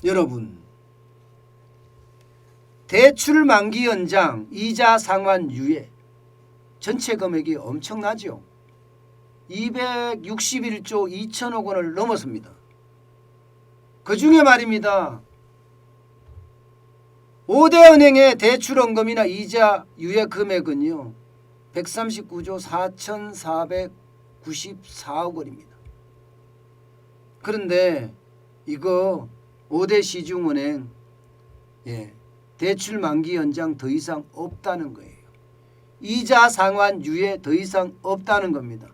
여러분, 대출 만기 연장, 이자 상환 유예 전체 금액이 엄청나죠. 261조 2천억 원을 넘었습니다. 그중에 말입니다. 5대 은행의 대출원금이나 이자 유예 금액은요 139조 4,494억 원입니다. 그런데 이거 5대 시중은행 대출 만기 연장 더 이상 없다는 거예요. 이자 상환 유예 더 이상 없다는 겁니다.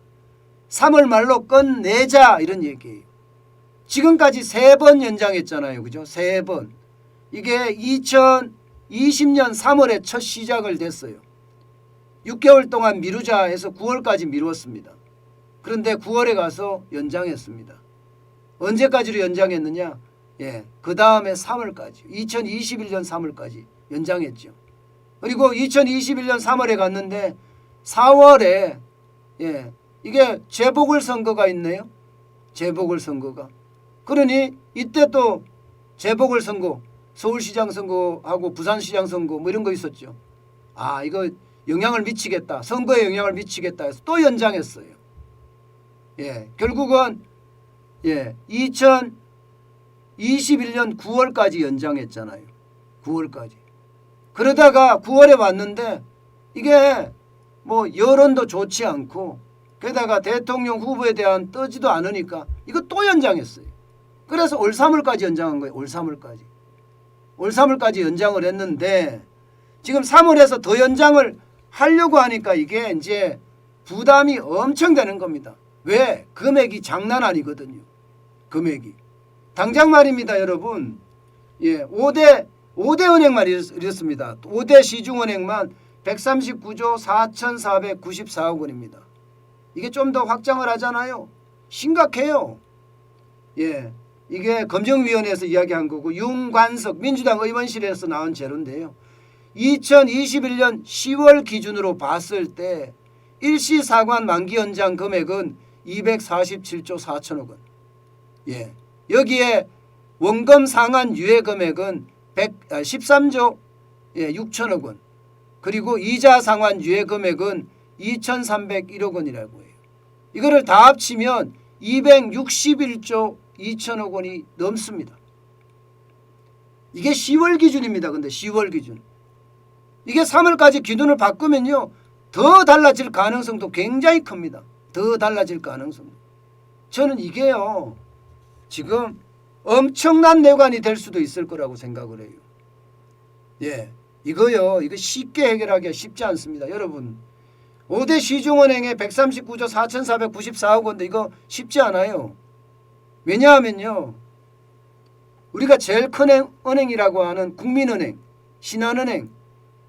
3월 말로 끝내자 이런 얘기예요. 지금까지 3번 연장했잖아요. 그죠? 3번. 이게 2020년 3월에 첫 시작을 됐어요. 6개월 동안 미루자 해서 9월까지 미뤘습니다. 그런데 9월에 가서 연장했습니다. 언제까지로 연장했느냐? 그 다음에 3월까지 2021년 3월까지 연장했죠. 그리고 2021년 3월에 갔는데 4월에 이게 재보궐선거가 있네요. 재보궐선거가. 그러니 이때 또 재보궐선거 서울시장 선거하고 부산시장 선거 뭐 이런 거 있었죠. 아 이거 영향을 미치겠다. 선거에 영향을 미치겠다 해서 또 연장했어요. 결국은 2021년 9월까지 연장했잖아요. 9월까지. 그러다가 9월에 왔는데 이게 뭐 여론도 좋지 않고 게다가 대통령 후보에 대한 떠지도 않으니까 이거 또 연장했어요. 그래서 올 3월까지 연장한 거예요. 올 3월까지. 올 3월까지 연장을 했는데 지금 3월에서 더 연장을 하려고 하니까 이게 이제 부담이 엄청 되는 겁니다. 왜? 금액이 장난 아니거든요. 금액이. 당장 말입니다, 여러분. 5대 은행만 이렇습니다. 5대 시중은행만 139조 4,494억 원입니다. 이게 좀 더 확장을 하잖아요. 심각해요. 이게 검증위원회에서 이야기한 거고 윤관석 민주당 의원실에서 나온 재료인데요. 2021년 10월 기준으로 봤을 때 일시상환 만기 연장 금액은 247조 4천억 원. 여기에 원금 상환 유예 금액은 13조 6천억 원. 그리고 이자 상환 유예 금액은 2,301억 원이라고 해요. 이거를 다 합치면 261조 2천억 원이 넘습니다. 이게 10월 기준입니다. 근데 10월 기준. 이게 3월까지 기준을 바꾸면요. 더 달라질 가능성도 굉장히 큽니다. 더 달라질 가능성. 저는 이게요. 지금 엄청난 내관이 될 수도 있을 거라고 생각을 해요. 이거 쉽게 해결하기가 쉽지 않습니다. 여러분 5대 시중은행의 139조 4,494억 원인데 이거 쉽지 않아요. 왜냐하면요. 우리가 제일 큰 은행이라고 하는 국민은행, 신한은행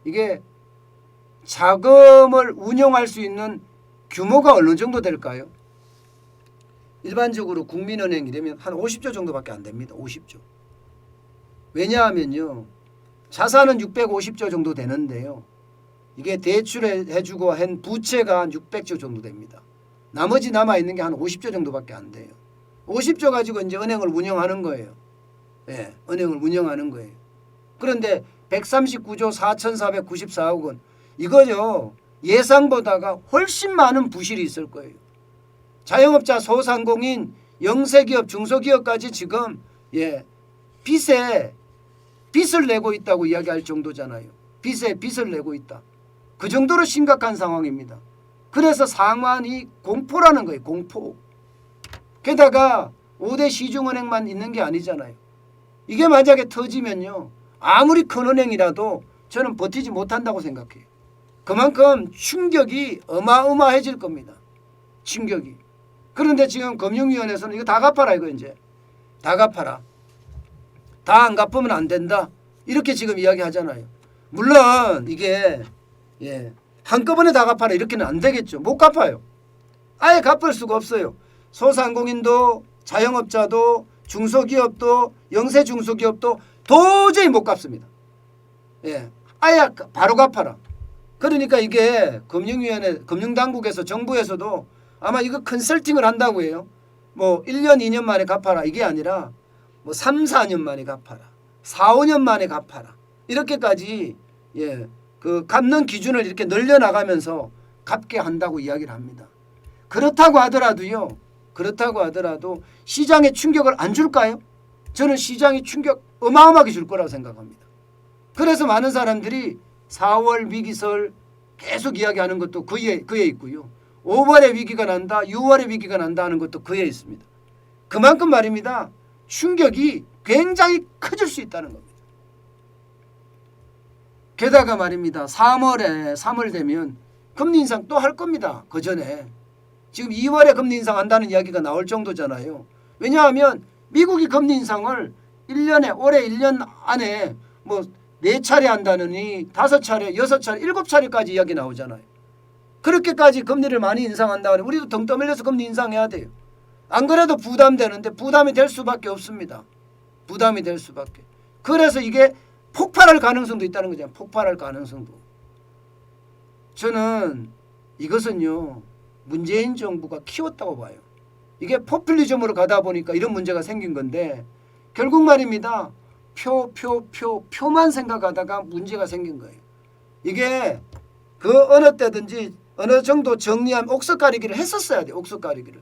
이게 자금을 운용할 수 있는 규모가 어느 정도 될까요? 일반적으로 국민은행이라면 한 50조 정도밖에 안 됩니다. 50조. 왜냐하면요. 자산은 650조 정도 되는데요. 이게 대출해주고 한 부채가 한 600조 정도 됩니다. 나머지 남아있는 게 한 50조 정도밖에 안 돼요. 50조 가지고 이제 은행을 운영하는 거예요. 은행을 운영하는 거예요. 그런데 139조 4,494억 원 이거죠. 예상보다가 훨씬 많은 부실이 있을 거예요. 자영업자 소상공인 영세기업 중소기업까지 지금 빚을 내고 있다고 이야기할 정도잖아요. 빚을 내고 있다. 그 정도로 심각한 상황입니다. 그래서 상환이 공포라는 거예요. 공포. 게다가 5대 시중은행만 있는 게 아니잖아요. 이게 만약에 터지면요. 아무리 큰 은행이라도 저는 버티지 못한다고 생각해요. 그만큼 충격이 어마어마해질 겁니다. 충격이. 그런데 지금 금융위원회에서는 이거 다 갚아라 이거 이제. 다 갚아라. 다 안 갚으면 안 된다. 이렇게 지금 이야기하잖아요. 물론 이게 한꺼번에 다 갚아라 이렇게는 안 되겠죠. 못 갚아요. 아예 갚을 수가 없어요. 소상공인도 자영업자도 중소기업도 영세중소기업도 도저히 못 갚습니다. 아예 바로 갚아라. 그러니까 이게 금융위원회 금융당국에서 정부에서도 아마 이거 컨설팅을 한다고 해요. 뭐 1년 2년 만에 갚아라 이게 아니라 뭐 3, 4년 만에 갚아라. 4, 5년 만에 갚아라. 이렇게까지 그 갚는 기준을 이렇게 늘려 나가면서 갚게 한다고 이야기를 합니다. 그렇다고 하더라도 시장에 충격을 안 줄까요? 저는 시장이 충격 어마어마하게 줄 거라고 생각합니다. 그래서 많은 사람들이 4월 위기설 계속 이야기하는 것도 그에 있고요. 5월에 위기가 난다, 6월에 위기가 난다 하는 것도 그에 있습니다. 그만큼 말입니다. 충격이 굉장히 커질 수 있다는 겁니다. 게다가 말입니다. 3월 되면 금리 인상 또 할 겁니다. 그 전에. 지금 2월에 금리 인상한다는 이야기가 나올 정도잖아요. 왜냐하면 미국이 금리 인상을 올해 1년 안에 뭐 4차례 한다느니 5차례, 6차례, 7차례까지 이야기 나오잖아요. 그렇게까지 금리를 많이 인상한다면 우리도 등 떠밀려서 금리 인상해야 돼요. 안 그래도 부담되는데 부담이 될 수밖에 없습니다. 부담이 될 수밖에. 그래서 이게 폭발할 가능성도 있다는 거죠. 폭발할 가능성도. 저는 이것은요. 문재인 정부가 키웠다고 봐요. 이게 포퓰리즘으로 가다 보니까 이런 문제가 생긴 건데 결국 말입니다. 표만 생각하다가 문제가 생긴 거예요. 이게 그 어느 때든지 어느 정도 정리한 옥석 가리기를 했었어야 돼요. 옥석 가리기를.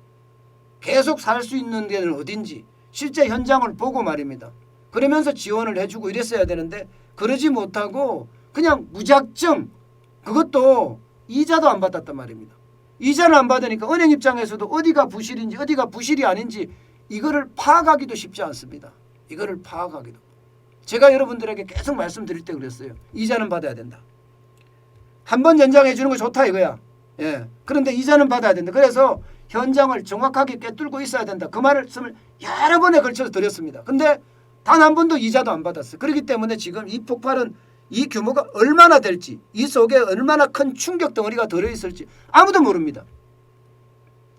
계속 살 수 있는 데는 어딘지 실제 현장을 보고 말입니다. 그러면서 지원을 해주고 이랬어야 되는데 그러지 못하고 그냥 무작정 그것도 이자도 안 받았단 말입니다. 이자를 안 받으니까 은행 입장에서도 어디가 부실인지 어디가 부실이 아닌지 이거를 파악하기도 쉽지 않습니다. 이거를 파악하기도. 제가 여러분들에게 계속 말씀드릴 때 그랬어요. 이자는 받아야 된다. 한 번 연장해 주는 거 좋다 이거야. 그런데 이자는 받아야 된다. 그래서 현장을 정확하게 꿰뚫고 있어야 된다. 그 말씀을 여러 번에 걸쳐서 드렸습니다. 근데 단 한 번도 이자도 안 받았어요. 그렇기 때문에 지금 이 폭발은 이 규모가 얼마나 될지 이 속에 얼마나 큰 충격 덩어리가 들어있을지 아무도 모릅니다.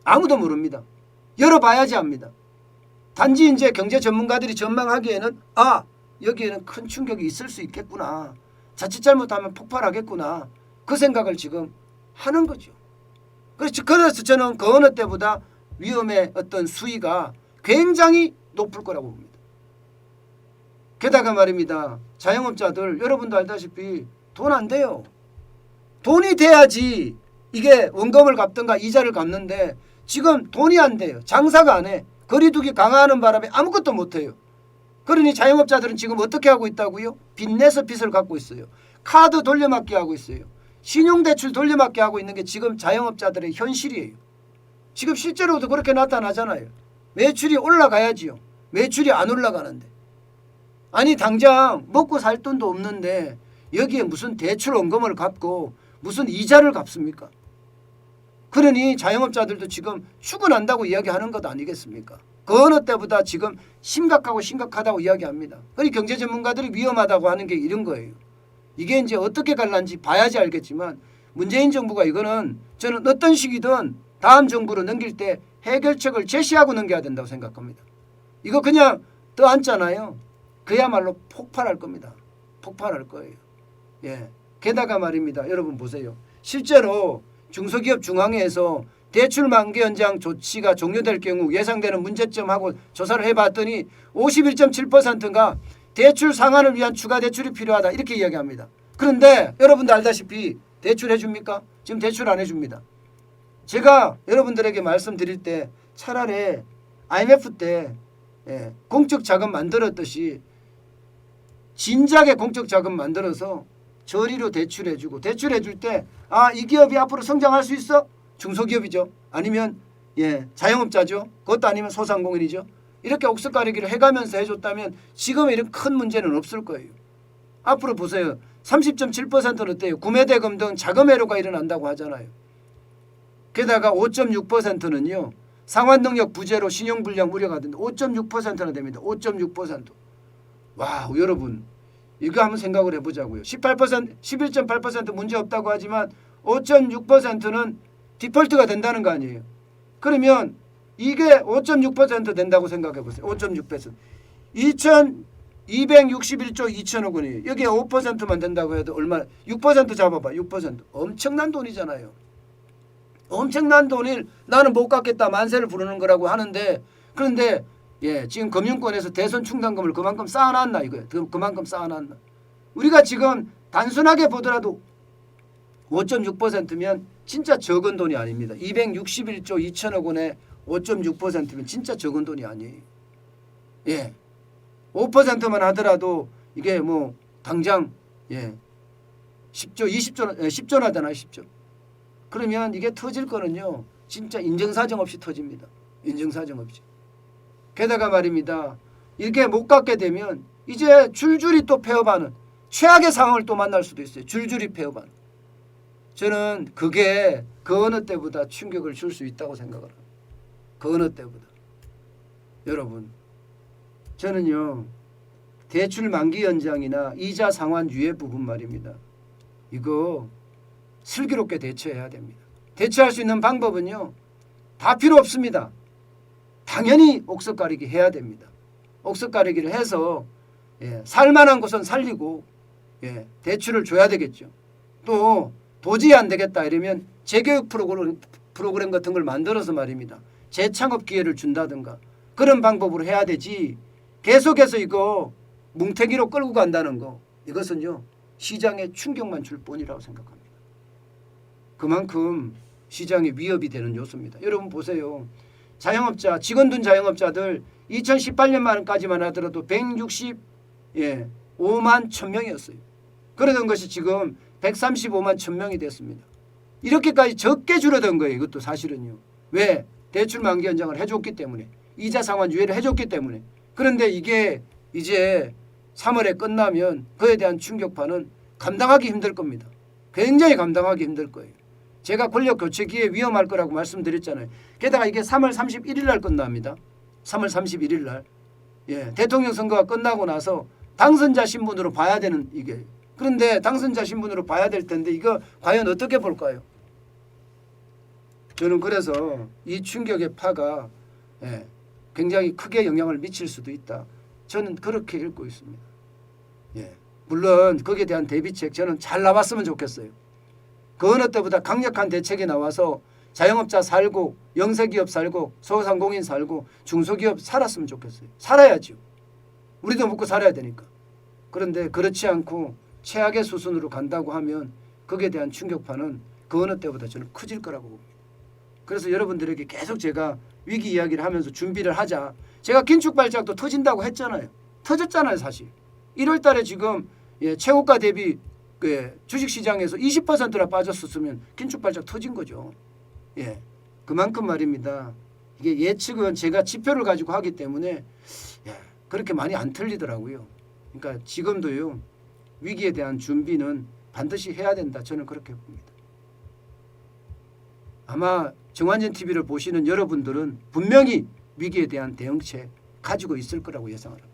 아무도 모릅니다. 열어봐야지 합니다. 단지 이제 경제 전문가들이 전망하기에는 여기에는 큰 충격이 있을 수 있겠구나. 자칫 잘못하면 폭발하겠구나. 그 생각을 지금 하는 거죠. 그래서 저는 그 어느 때보다 위험의 어떤 수위가 굉장히 높을 거라고 봅니다. 게다가 말입니다. 자영업자들 여러분도 알다시피 돈 안 돼요. 돈이 돼야지 이게 원금을 갚든가 이자를 갚는데 지금 돈이 안 돼요. 장사가 안 해. 거리두기 강화하는 바람에 아무것도 못해요. 그러니 자영업자들은 지금 어떻게 하고 있다고요? 빚내서 빚을 갚고 있어요. 카드 돌려막기 하고 있어요. 신용대출 돌려막기 하고 있는 게 지금 자영업자들의 현실이에요. 지금 실제로도 그렇게 나타나잖아요. 매출이 올라가야지요. 매출이 안 올라가는데. 아니 당장 먹고 살 돈도 없는데 여기에 무슨 대출 원금을 갚고 무슨 이자를 갚습니까? 그러니 자영업자들도 지금 죽어난다고 이야기하는 것 아니겠습니까? 그 어느 때보다 지금 심각하다고 이야기합니다. 그러니 경제 전문가들이 위험하다고 하는 게 이런 거예요. 이게 이제 어떻게 갈란지 봐야지 알겠지만 문재인 정부가 이거는 저는 어떤 식이든 다음 정부로 넘길 때 해결책을 제시하고 넘겨야 된다고 생각합니다. 이거 그냥 떠안잖아요. 그야말로 폭발할 겁니다. 폭발할 거예요. 게다가 말입니다. 여러분 보세요. 실제로 중소기업 중앙회에서 대출 만기 연장 조치가 종료될 경우 예상되는 문제점하고 조사를 해봤더니 51.7%가 대출 상환을 위한 추가 대출이 필요하다 이렇게 이야기합니다. 그런데 여러분도 알다시피 대출 해줍니까? 지금 대출 안 해줍니다. 제가 여러분들에게 말씀드릴 때 차라리 IMF 때 공적 자금 만들었듯이 진작에 공적 자금 만들어서 저리로 대출해주고 대출해줄 때 이 기업이 앞으로 성장할 수 있어? 중소기업이죠. 아니면 자영업자죠. 그것도 아니면 소상공인이죠. 이렇게 옥석가리기를 해가면서 해줬다면 지금 이런 큰 문제는 없을 거예요. 앞으로 보세요. 30.7%는 어때요? 구매대금 등 자금회로가 일어난다고 하잖아요. 게다가 5.6%는요. 상환능력 부재로 신용불량 우려가 된다. 5.6%나 됩니다. 5.6%. 와 여러분 이거 한번 생각을 해보자고요. 11.8% 문제 없다고 하지만 5.6%는 디폴트가 된다는 거 아니에요. 그러면 이게 5.6% 된다고 생각해 보세요. 5.6%. 261조 2천억 원이에요. 여기에 5%만 된다고 해도 얼마 6% 잡아봐. 6%. 엄청난 돈이잖아요. 엄청난 돈을 나는 못 갚겠다 만세를 부르는 거라고 하는데 그런데 예, 지금 금융권에서 대손 충당금을 그만큼 쌓아놨나 이거예요. 그만큼 쌓아놨나. 우리가 지금 단순하게 보더라도 5.6%면 진짜 적은 돈이 아닙니다. 261조 2천억 원에 5.6%면 진짜 적은 돈이 아니에요. 예, 5%만 하더라도 이게 뭐 당장 10조, 20조, 10조 나잖아요. 10조. 그러면 이게 터질 거는요. 진짜 인정사정 없이 터집니다. 인정사정 없이. 게다가 말입니다. 이렇게 못 갚게 되면 이제 줄줄이 또 폐업하는 최악의 상황을 또 만날 수도 있어요. 줄줄이 폐업하는. 저는 그게 그 어느 때보다 충격을 줄 수 있다고 생각을 합니다. 그 어느 때보다. 여러분, 저는요. 대출 만기 연장이나 이자 상환 유예 부분 말입니다. 이거 슬기롭게 대처해야 됩니다. 대처할 수 있는 방법은요. 다 필요 없습니다. 당연히 옥석 가리기 해야 됩니다. 옥석 가리기를 해서 살만한 곳은 살리고 대출을 줘야 되겠죠. 또 도저히 안 되겠다 이러면 재교육 프로그램 같은 걸 만들어서 말입니다. 재창업 기회를 준다든가 그런 방법으로 해야 되지 계속해서 이거 뭉태기로 끌고 간다는 거 이것은요. 시장에 충격만 줄 뿐이라고 생각합니다. 그만큼 시장에 위협이 되는 요소입니다. 여러분 보세요. 자영업자, 직원둔 자영업자들 2018년까지만 하더라도 165만 1,000명이었어요. 그러던 것이 지금 135만 1,000명이 됐습니다. 이렇게까지 적게 줄어든 거예요. 이것도 사실은요. 왜? 대출 만기 연장을 해줬기 때문에. 이자 상환 유예를 해줬기 때문에. 그런데 이게 이제 3월에 끝나면 그에 대한 충격파는 감당하기 힘들 겁니다. 굉장히 감당하기 힘들 거예요. 제가 권력 교체 기회 위험할 거라고 말씀드렸잖아요. 게다가 이게 3월 31일 날 끝납니다. 3월 31일 날. 대통령 선거가 끝나고 나서 당선자 신분으로 봐야 되는 이게. 그런데 당선자 신분으로 봐야 될 텐데 이거 과연 어떻게 볼까요? 저는 그래서 이 충격의 파가 굉장히 크게 영향을 미칠 수도 있다. 저는 그렇게 읽고 있습니다. 물론 거기에 대한 대비책 저는 잘 나왔으면 좋겠어요. 그 어느 때보다 강력한 대책이 나와서 자영업자 살고 영세기업 살고 소상공인 살고 중소기업 살았으면 좋겠어요. 살아야죠. 우리도 먹고 살아야 되니까. 그런데 그렇지 않고 최악의 수순으로 간다고 하면 거기에 대한 충격파는 그 어느 때보다 저는 커질 거라고 봅니다. 그래서 여러분들에게 계속 제가 위기 이야기를 하면서 준비를 하자. 제가 긴축발작도 터진다고 했잖아요. 터졌잖아요 사실. 1월 달에 지금 최고가 대비 주식시장에서 20%나 빠졌었으면 긴축발작 터진 거죠. 그만큼 말입니다. 이게 예측은 제가 지표를 가지고 하기 때문에 그렇게 많이 안 틀리더라고요. 그러니까 지금도요. 위기에 대한 준비는 반드시 해야 된다. 저는 그렇게 봅니다. 아마 정환진 TV를 보시는 여러분들은 분명히 위기에 대한 대응책 가지고 있을 거라고 예상합니다.